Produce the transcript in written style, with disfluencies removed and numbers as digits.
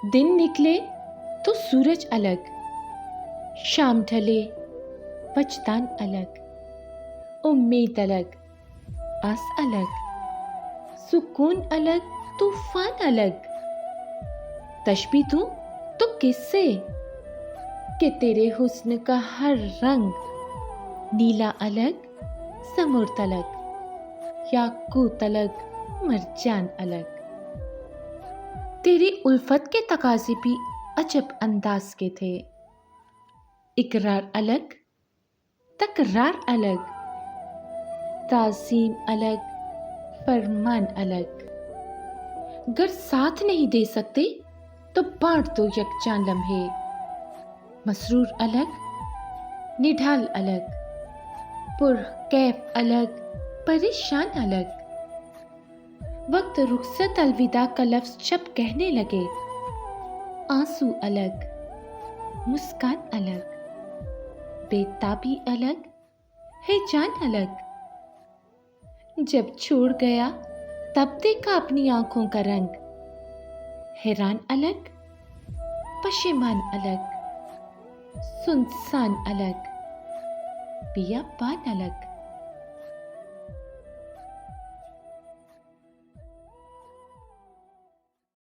दिन निकले तो सूरज अलग, शाम ढले वजदान अलग, उम्मीद अलग, आस अलग, सुकून अलग, तूफान अलग। तशबीह दूं तो किससे कि तेरे हुस्न का हर रंग नीला अलग, समुर्द अलग, याकूत अलग, मरजान अलग। तेरी उल्फत के तकाज़े भी अजब अंदाज के थे। इकरार अलग, तकरार अलग, ताज़ीम अलग, फरमान अलग। गर साथ नहीं दे सकते तो बांट दो यकजां लम्हे। मसरूर अलग, निढाल अलग, पुरकैफ अलग, परेशान अलग। वक्त रुखसत अलविदा का लफ्ज़ जब कहने लगे, आंसू अलग, मुस्कान अलग, बेताबी अलग, हिजान अलग। जब छोड़ गया तब देखा अपनी आंखों का रंग, हैरान अलग, पशेमान अलग, सुनसान अलग, बियाबान अलग।